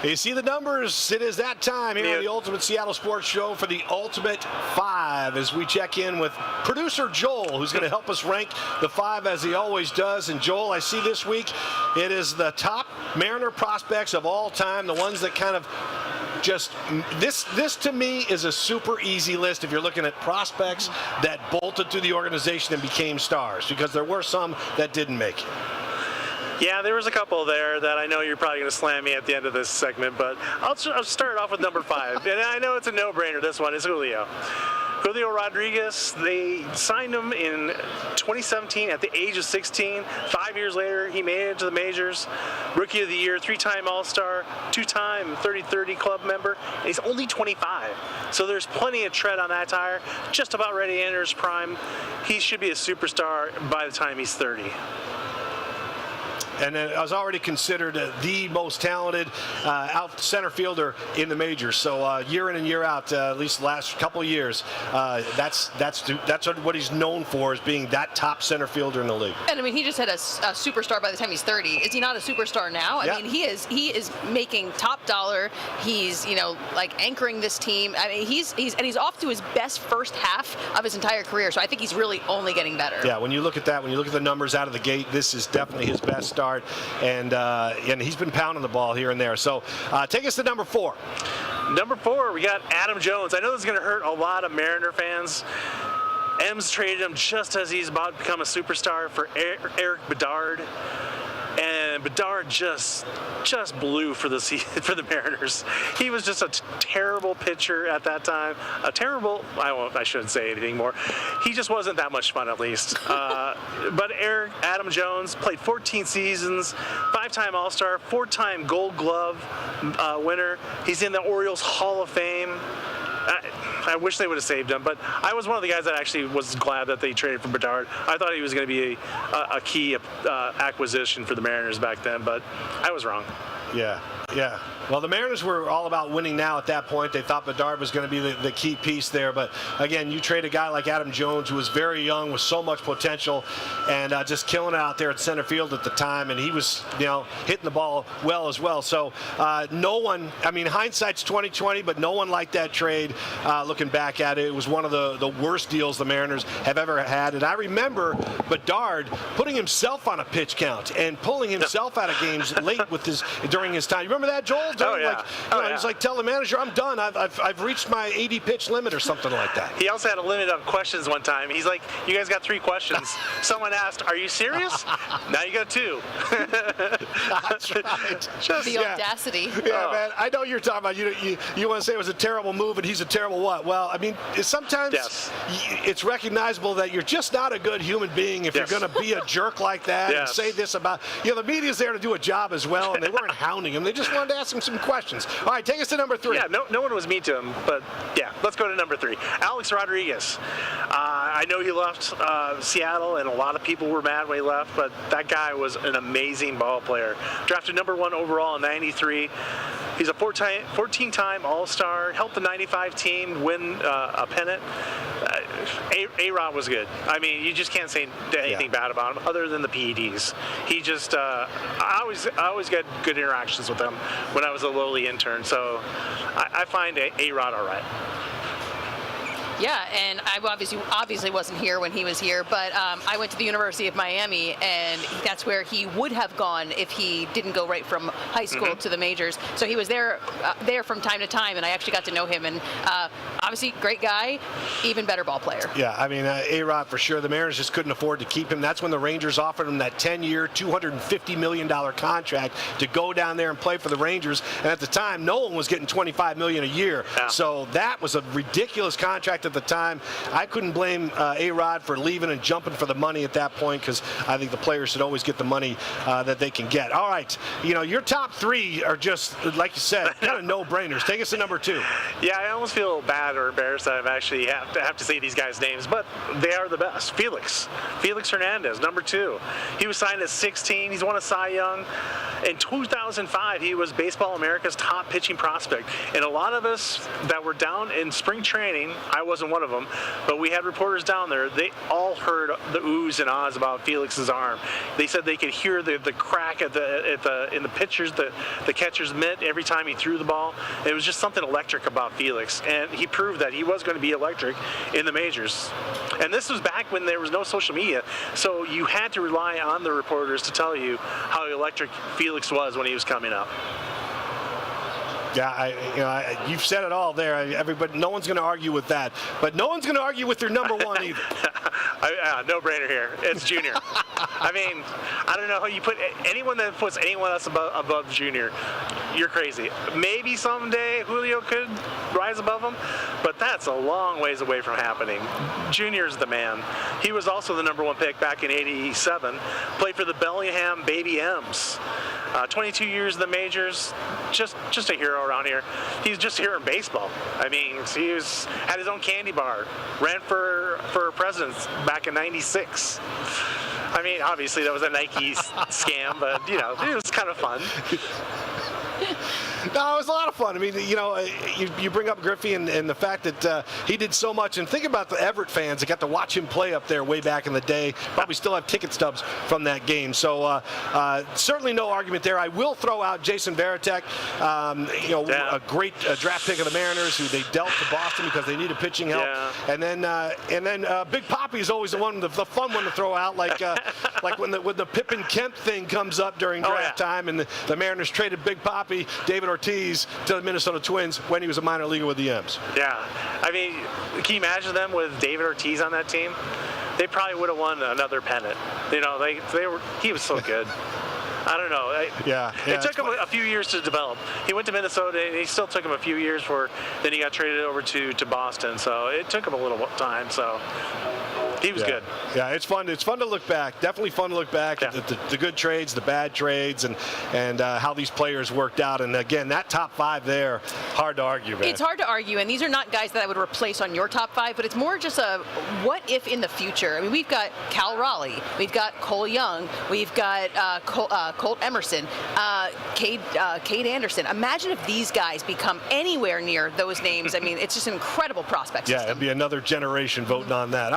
You see the numbers. It is that time here on the Ultimate Seattle Sports Show for the Ultimate 5 as we check in with producer Joel, who's going to help us rank the 5 as he always does. And Joel, I see this week it is the top Mariner prospects of all time, the ones that kind of just this to me is a super easy list if you're looking at prospects that bolted through the organization and became stars, because there were some that didn't make it. Yeah, there was a couple there that I know you're probably going to slam me at the end of this segment, but I'll start off with number 5. And I know it's a no-brainer, this one. It's Julio. Julio Rodriguez, they signed him in 2017 at the age of 16. 5 years later, he made it to the majors. Rookie of the Year, 3-time All-Star, 2-time 30-30 club member, and he's only 25. So there's plenty of tread on that tire. Just about ready to enter his prime. He should be a superstar by the time he's 30. And I was already considered the most talented out center fielder in the majors. So year in and year out, at least the last couple of years, that's what he's known for, is being that top center fielder in the league. And I mean, he just had a superstar by the time he's 30. Is he not a superstar now? I mean, he is making top dollar. He's like anchoring this team. I mean, he's off to his best first half of his entire career. So I think he's really only getting better. Yeah, when you look at that, when you look at the numbers out of the gate, this is definitely his best start. And he's been pounding the ball here and there. So take us to number 4. Number 4, we got Adam Jones. I know this is going to hurt a lot of Mariner fans. M's traded him just as he's about to become a superstar for Eric Bedard. And Bedard just blew for the Mariners. He was just a terrible pitcher at that time. I shouldn't say anything more. He just wasn't that much fun, at least. But Adam Jones played 14 seasons, 5-time All-Star, 4-time Gold Glove winner. He's in the Orioles Hall of Fame. I wish they would have saved him, but I was one of the guys that actually was glad that they traded for Bedard. I thought he was going to be a key acquisition for the Mariners back then, but I was wrong. Yeah. Well, the Mariners were all about winning now at that point. They thought Bedard was going to be the key piece there. But, again, you trade a guy like Adam Jones, who was very young, with so much potential, and just killing it out there at center field at the time. And he was, hitting the ball well as well. So no one, I mean, hindsight's 20/20, but no one liked that trade. Looking back at it, it was one of the worst deals the Mariners have ever had. And I remember Bedard putting himself on a pitch count and pulling himself out of games late during his time. You remember that, Joel? He's like, tell the manager, I'm done. I've reached my 80 pitch limit or something like that. He also had a limit of questions one time. He's like, you guys got 3 questions. Someone asked, are you serious? Now you got 2. That's right. The audacity. Yeah, man. I know you're talking about. You want to say it was a terrible move and he's a terrible what? Well, I mean, sometimes it's recognizable that you're just not a good human being if you're going to be a jerk like that and say this about. The media's there to do a job as well, and they weren't hounding him. They just wanted to ask him some questions. All right, take us to number 3. Yeah, no one was mean to him, but let's go to number 3. Alex Rodriguez. I know he left Seattle, and a lot of people were mad when he left, but that guy was an amazing ball player. Drafted number 1 overall in '93. He's a 14-time All-Star, helped the '95 team win a pennant. A-Rod was good. I mean, you just can't say anything bad about him other than the PEDs. He just, I always got good interactions with him when I was a lowly intern, so I find A-Rod all right. Yeah, and I obviously wasn't here when he was here, but I went to the University of Miami, and that's where he would have gone if he didn't go right from high school to the majors. So he was there from time to time, and I actually got to know him. And obviously, great guy, even better ball player. Yeah, I mean, A-Rod for sure. The Mariners just couldn't afford to keep him. That's when the Rangers offered him that 10-year, $250 million contract to go down there and play for the Rangers. And at the time, no one was getting $25 million a year. Yeah. So that was a ridiculous contract at the time. I couldn't blame A-Rod for leaving and jumping for the money at that point, because I think the players should always get the money that they can get. All right, your top 3 are just, like you said, kind of no-brainers. Take us to number 2. Yeah, I almost feel bad sad or embarrassed that I've actually have to say these guys' names, but they are the best. Felix Hernandez, number 2. He was signed at 16. He's won a Cy Young. In 2005, he was Baseball America's top pitching prospect. And a lot of us that were down in spring training, I wasn't one of them, but we had reporters down there. They all heard the oohs and ahs about Felix's arm. They said they could hear the crack in the pitcher's, the catcher's mitt every time he threw the ball. It was just something electric about Felix, and he proved that he was going to be electric in the majors. And this was back when there was no social media, so you had to rely on the reporters to tell you how electric Felix was when he was coming up. Yeah, you've said it all there. Everybody, no one's going to argue with that, but no one's going to argue with their number 1 either. No brainer here. It's Junior. I mean, I don't know how you put anyone that puts anyone else above Junior. You're crazy. Maybe someday Julio could rise above him, but that's a long ways away from happening. Junior's the man. He was also the number 1 pick back in '87. Played for the Bellingham Baby M's. 22 years in the majors, just a hero around here. He's just a hero in baseball. I mean, had his own candy bar, ran for president back in '96. I mean, obviously that was a Nike scam, but it was kind of fun. No, it was a lot of fun. I mean, you bring up Griffey and the fact that he did so much. And think about the Everett fans that got to watch him play up there way back in the day. Probably still have ticket stubs from that game. So certainly no argument there. I will throw out Jason Varitek, a great draft pick of the Mariners, who they dealt to Boston because they needed pitching help. Yeah. And then Big Papi is always the fun one to throw out, like when the Pippen Kemp thing comes up during draft time, and the Mariners traded Big Papi, David Ortiz, to the Minnesota Twins when he was a minor leaguer with the M's. Yeah, I mean, can you imagine them with David Ortiz on that team? They probably would have won another pennant. He was so good. I don't know. It took him a few years to develop. He went to Minnesota, and it still took him a few years then he got traded over to Boston. So it took him a little time. So he was good. Yeah, it's fun. It's fun to look back. Definitely fun to look back at the good trades, the bad trades, and how these players worked out. And again, that top 5 there, hard to argue, man. It's hard to argue, and these are not guys that I would replace on your top 5, but it's more just a what if in the future. I mean, we've got Cal Raleigh, we've got Cole Young, we've got Colt Emerson, Cade Anderson. Imagine if these guys become anywhere near those names. I mean, it's just an incredible prospect system. Yeah, it'd be another generation voting on that.